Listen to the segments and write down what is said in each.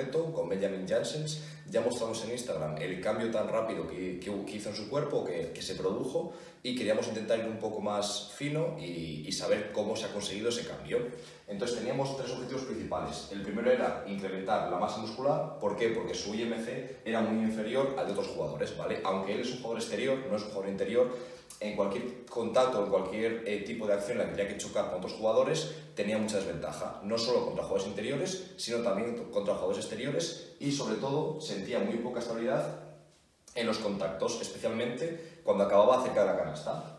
concreto, con Benjamin Janssens, ya mostramos en Instagram el cambio tan rápido que hizo en su cuerpo, que se produjo, y queríamos intentar ir un poco más fino y saber cómo se ha conseguido ese cambio. Entonces teníamos tres objetivos principales. El primero era incrementar la masa muscular. ¿Por qué? Porque su IMC era muy inferior al de otros jugadores, ¿vale? Aunque él es un jugador exterior, no es un jugador interior, en cualquier contacto, en cualquier tipo de acción en la que tenía que chocar con otros jugadores, tenía mucha desventaja, no solo contra jugadores interiores, sino también contra jugadores exteriores, y sobre todo sentía muy poca estabilidad en los contactos, especialmente cuando acababa cerca de la canasta.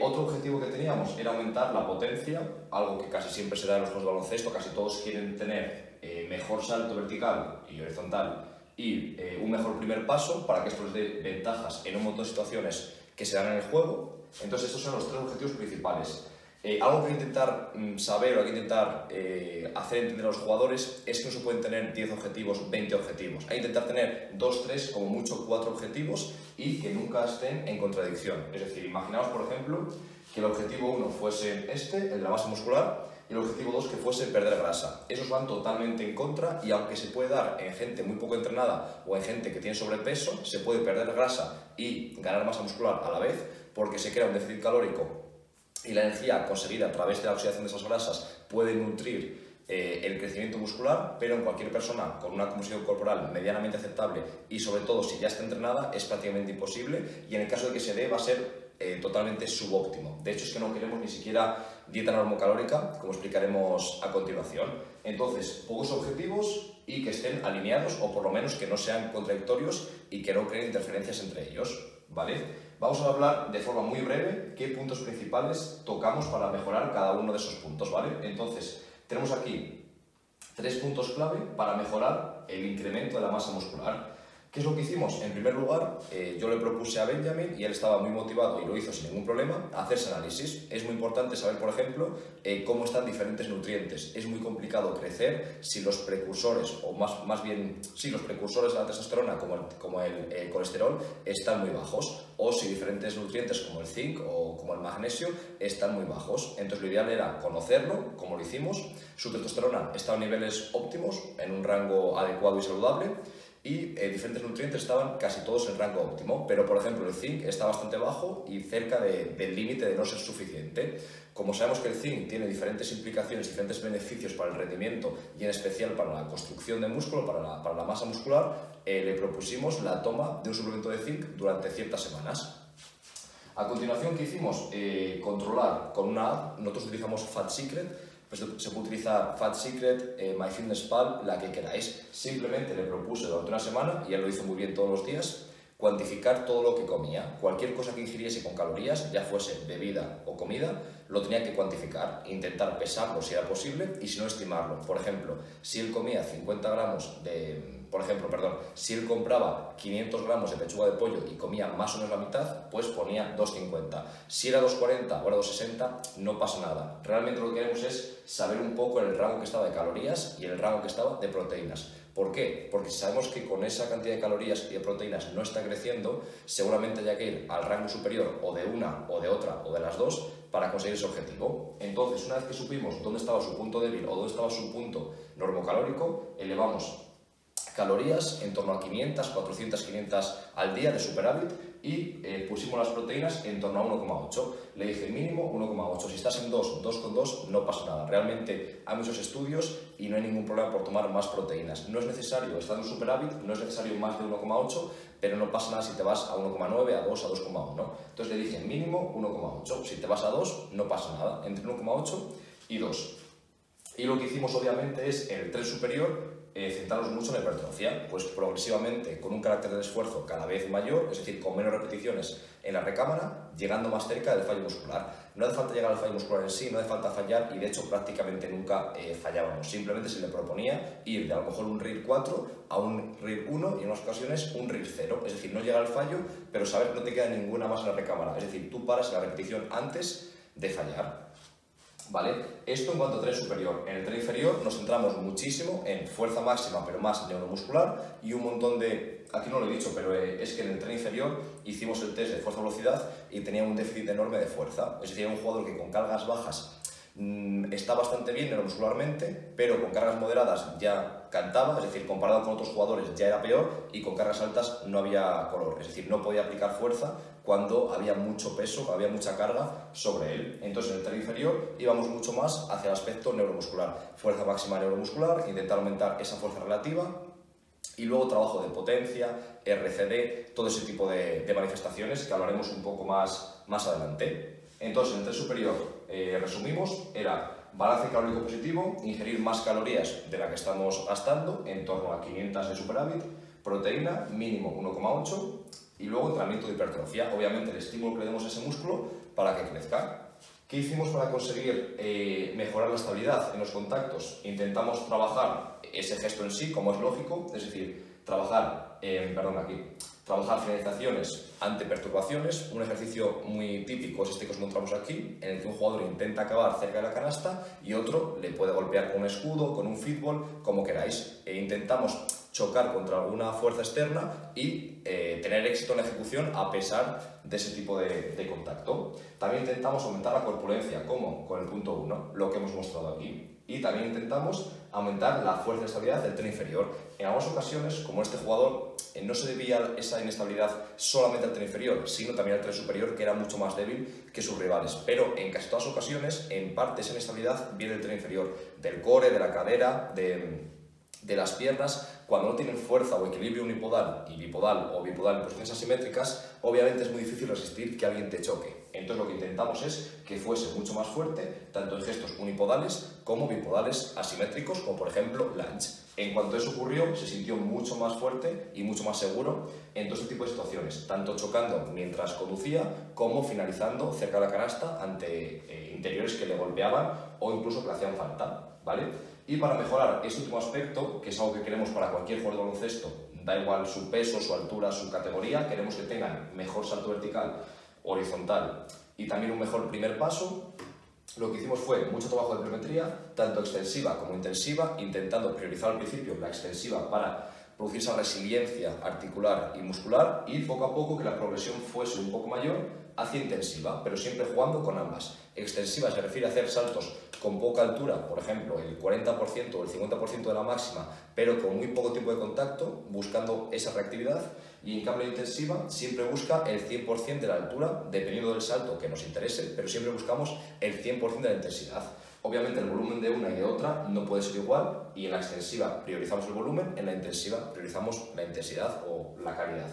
Otro objetivo que teníamos era aumentar la potencia, algo que casi siempre se da en los juegos de baloncesto. Casi todos quieren tener mejor salto vertical y horizontal y un mejor primer paso para que esto les dé ventajas en un montón de situaciones que se dan en el juego. Entonces estos son los tres objetivos principales. Algo que hay que intentar saber o hay que intentar hacer entender a los jugadores es que no se pueden tener 10 objetivos, 20 objetivos. Hay que intentar tener 2, 3, como mucho 4 objetivos y que nunca estén en contradicción. Es decir, imaginaos, por ejemplo, que el objetivo 1 fuese este, el de la masa muscular, y el objetivo 2 que fuese perder grasa. Esos van totalmente en contra, y aunque se puede dar en gente muy poco entrenada o en gente que tiene sobrepeso, se puede perder grasa y ganar masa muscular a la vez, porque se crea un déficit calórico y la energía conseguida a través de la oxidación de esas grasas puede nutrir el crecimiento muscular, pero en cualquier persona con una composición corporal medianamente aceptable y sobre todo si ya está entrenada es prácticamente imposible, y en el caso de que se dé va a ser totalmente subóptimo. De hecho es que no queremos ni siquiera dieta normocalórica, como explicaremos a continuación. Entonces, pocos objetivos y que estén alineados, o por lo menos que no sean contradictorios y que no creen interferencias entre ellos, ¿vale? Vamos a hablar de forma muy breve qué puntos principales tocamos para mejorar cada uno de esos puntos, ¿vale? Entonces, tenemos aquí 3 puntos clave para mejorar el incremento de la masa muscular. ¿Qué es lo que hicimos? En primer lugar, yo le propuse a Benjamin, y él estaba muy motivado y lo hizo sin ningún problema, hacerse análisis. Es muy importante saber, por ejemplo, cómo están diferentes nutrientes. Es muy complicado crecer si los precursores, o más bien, si los precursores de la testosterona, como el colesterol, están muy bajos, o si diferentes nutrientes como el zinc o como el magnesio están muy bajos. Entonces lo ideal era conocerlo, como lo hicimos. Su testosterona estaba en niveles óptimos, en un rango adecuado y saludable, y diferentes nutrientes estaban casi todos en rango óptimo, pero por ejemplo el zinc está bastante bajo y cerca del límite de no ser suficiente. Como sabemos que el zinc tiene diferentes implicaciones, diferentes beneficios para el rendimiento y en especial para la construcción de músculo, para la masa muscular, le propusimos la toma de un suplemento de zinc durante ciertas semanas. A continuación, ¿qué hicimos? Controlar con una app. Nosotros utilizamos Fat Secret. Pues se puede utilizar Fat Secret, MyFitnessPal, la que queráis. Simplemente le propuse durante una semana, y él lo hizo muy bien todos los días, cuantificar todo lo que comía. Cualquier cosa que ingiriese con calorías, ya fuese bebida o comida, lo tenía que cuantificar, intentar pesarlo si era posible y si no estimarlo. Por ejemplo, si él comía 50 gramos de... si él compraba 500 gramos de pechuga de pollo y comía más o menos la mitad, pues ponía 250. Si era 240 o era 260, no pasa nada. Realmente lo que queremos es saber un poco el rango que estaba de calorías y el rango que estaba de proteínas. ¿Por qué? Porque si sabemos que con esa cantidad de calorías y de proteínas no está creciendo, seguramente haya que ir al rango superior, o de una, o de otra, o de las dos, para conseguir ese objetivo. Entonces, una vez que supimos dónde estaba su punto débil o dónde estaba su punto normocalórico, elevamos calorías en torno a 500, 400, 500 al día de superávit, y pusimos las proteínas en torno a 1,8. Le dije mínimo 1,8. Si estás en 2, 2,2, no pasa nada. Realmente hay muchos estudios y no hay ningún problema por tomar más proteínas. No es necesario, estando en superávit, no es necesario más de 1,8, pero no pasa nada si te vas a 1,9, a 2, a 2,1. Entonces le dije mínimo 1,8. Si te vas a 2, no pasa nada. Entre 1,8 y 2. Y lo que hicimos obviamente es, en el tren superior, centrarnos mucho en la hipertrofia, pues progresivamente con un carácter de esfuerzo cada vez mayor, es decir, con menos repeticiones en la recámara, llegando más cerca del fallo muscular. No hace falta llegar al fallo muscular en sí, no hace falta fallar, y de hecho prácticamente nunca fallábamos. Simplemente se le proponía ir de a lo mejor un RIR 4 a un RIR 1 y en unas ocasiones un RIR 0, es decir, no llegar al fallo, pero saber que no te queda ninguna más en la recámara, es decir, tú paras la repetición antes de fallar. ¿Vale? Esto en cuanto a tren superior. En el tren inferior nos centramos muchísimo en fuerza máxima, pero más neuromuscular, y un montón de... Aquí no lo he dicho, pero es que en el tren inferior hicimos el test de fuerza-velocidad y tenía un déficit enorme de fuerza. Es decir, era un jugador que con cargas bajas está bastante bien neuromuscularmente, pero con cargas moderadas ya cantaba, es decir, comparado con otros jugadores ya era peor, y con cargas altas no había color, es decir, no podía aplicar fuerza cuando había mucho peso, había mucha carga sobre él. Entonces en el tren inferior íbamos mucho más hacia el aspecto neuromuscular, fuerza máxima neuromuscular, intentar aumentar esa fuerza relativa, y luego trabajo de potencia, RCD, todo ese tipo de manifestaciones que hablaremos un poco más adelante. Entonces, en el tren superior, resumimos, era balance calórico positivo, ingerir más calorías de la que estamos gastando, en torno a 500 de superávit, proteína mínimo 1,8, y luego entrenamiento de hipertrofia, obviamente el estímulo que le demos a ese músculo para que crezca. ¿Qué hicimos para conseguir mejorar la estabilidad en los contactos? Intentamos trabajar ese gesto en sí, como es lógico, es decir, trabajar finalizaciones ante perturbaciones. Un ejercicio muy típico es este que os mostramos aquí, en el que un jugador intenta acabar cerca de la canasta y otro le puede golpear con un escudo, con un fútbol, como queráis. Intentamos chocar contra alguna fuerza externa y tener éxito en la ejecución a pesar de ese tipo de contacto. También intentamos aumentar la corpulencia, ¿cómo? Con el punto 1, lo que hemos mostrado aquí. Y también intentamos aumentar la fuerza de estabilidad del tren inferior. En algunas ocasiones, como este jugador, no se debía esa inestabilidad solamente al tren inferior, sino también al tren superior, que era mucho más débil que sus rivales. Pero en casi todas las ocasiones, en parte esa inestabilidad viene del tren inferior, del core, de la cadera, de las piernas. Cuando no tienen fuerza o equilibrio unipodal y bipodal o bipodal en posiciones asimétricas, obviamente es muy difícil resistir que alguien te choque. Entonces lo que intentamos es que fuese mucho más fuerte, tanto en gestos unipodales como bipodales asimétricos, como por ejemplo lunge. En cuanto eso ocurrió, se sintió mucho más fuerte y mucho más seguro en todo este tipo de situaciones, tanto chocando mientras conducía como finalizando cerca de la canasta ante interiores que le golpeaban o incluso que le hacían falta, ¿vale? Y para mejorar este último aspecto, que es algo que queremos para cualquier jugador de baloncesto, da igual su peso, su altura, su categoría, queremos que tengan mejor salto vertical, horizontal y también un mejor primer paso. Lo que hicimos fue mucho trabajo de pliometría, tanto extensiva como intensiva, intentando priorizar al principio la extensiva para producir esa resiliencia articular y muscular, y poco a poco que la progresión fuese un poco mayor hacia intensiva, pero siempre jugando con ambas. Extensiva se refiere a hacer saltos con poca altura, por ejemplo, el 40% o el 50% de la máxima, pero con muy poco tiempo de contacto, buscando esa reactividad. Y en cambio intensiva siempre busca el 100% de la altura, dependiendo del salto que nos interese, pero siempre buscamos el 100% de la intensidad. Obviamente el volumen de una y de otra no puede ser igual, y en la extensiva priorizamos el volumen, en la intensiva priorizamos la intensidad o la calidad.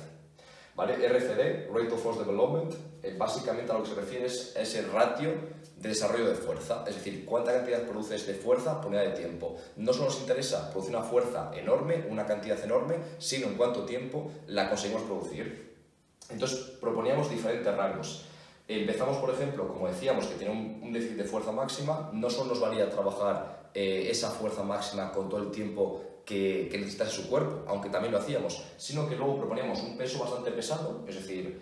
¿Vale? RFD, Rate of Force Development, básicamente a lo que se refiere es ese ratio de desarrollo de fuerza, es decir, cuánta cantidad produces de fuerza por unidad de tiempo. No solo nos interesa producir una fuerza enorme, una cantidad enorme, sino en cuánto tiempo la conseguimos producir. Entonces proponíamos diferentes rangos. Empezamos, por ejemplo, como decíamos, que tiene un déficit de fuerza máxima. No solo nos valía trabajar esa fuerza máxima con todo el tiempo que necesitase su cuerpo, aunque también lo hacíamos, sino que luego proponíamos un peso bastante pesado, es decir,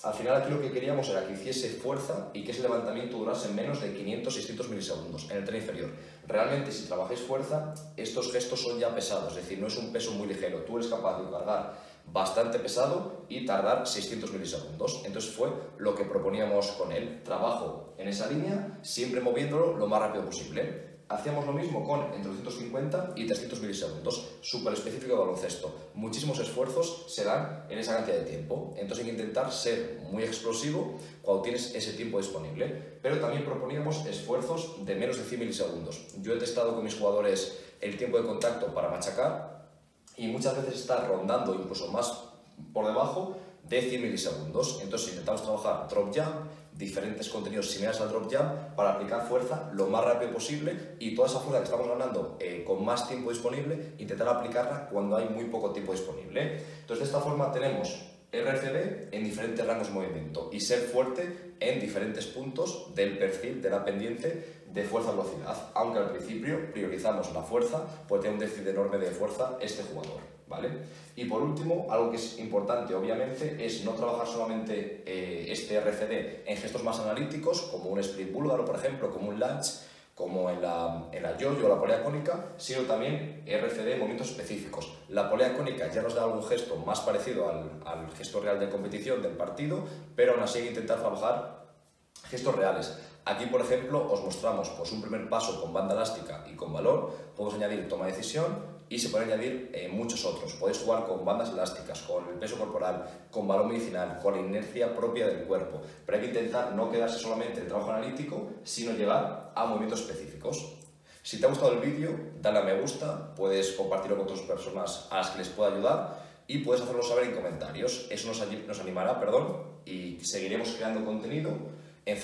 al final aquí lo que queríamos era que hiciese fuerza y que ese levantamiento durase menos de 500-600 milisegundos en el tren inferior. Realmente, si trabajáis fuerza, estos gestos son ya pesados, es decir, no es un peso muy ligero. Tú eres capaz de cargar bastante pesado y tardar 600 milisegundos. Entonces fue lo que proponíamos con él. Trabajo en esa línea, siempre moviéndolo lo más rápido posible. Hacíamos lo mismo con entre 250 y 300 milisegundos, súper específico de baloncesto. Muchísimos esfuerzos se dan en esa cantidad de tiempo, entonces hay que intentar ser muy explosivo cuando tienes ese tiempo disponible. Pero también proponíamos esfuerzos de menos de 100 milisegundos. Yo he testado con mis jugadores el tiempo de contacto para machacar y muchas veces está rondando incluso más por debajo de 100 milisegundos. Entonces intentamos trabajar drop jump, diferentes contenidos similares al drop jump para aplicar fuerza lo más rápido posible, y toda esa fuerza que estamos ganando con más tiempo disponible, intentar aplicarla cuando hay muy poco tiempo disponible. Entonces de esta forma tenemos RCD en diferentes rangos de movimiento y ser fuerte en diferentes puntos del perfil de la pendiente de fuerza-velocidad, aunque al principio priorizamos la fuerza, pues tiene un déficit enorme de fuerza este jugador, ¿vale? Y por último, algo que es importante obviamente es no trabajar solamente este RCD en gestos más analíticos, como un split búlgaro, por ejemplo, como un lunge, como en la yo-yo o la polea cónica, sino también RCD en movimientos específicos. La polea cónica ya nos da algún gesto más parecido al gesto real de competición del partido, pero aún así hay que intentar trabajar gestos reales. Aquí, por ejemplo, os mostramos pues, un primer paso con banda elástica y con balón. Podemos añadir toma de decisión y se pueden añadir muchos otros. Podéis jugar con bandas elásticas, con el peso corporal, con balón medicinal, con la inercia propia del cuerpo. Pero hay que intentar no quedarse solamente en el trabajo analítico, sino llegar a movimientos específicos. Si te ha gustado el vídeo, dale a me gusta, puedes compartirlo con otras personas a las que les pueda ayudar y puedes hacerlo saber en comentarios. Eso nos animará, y seguiremos creando contenido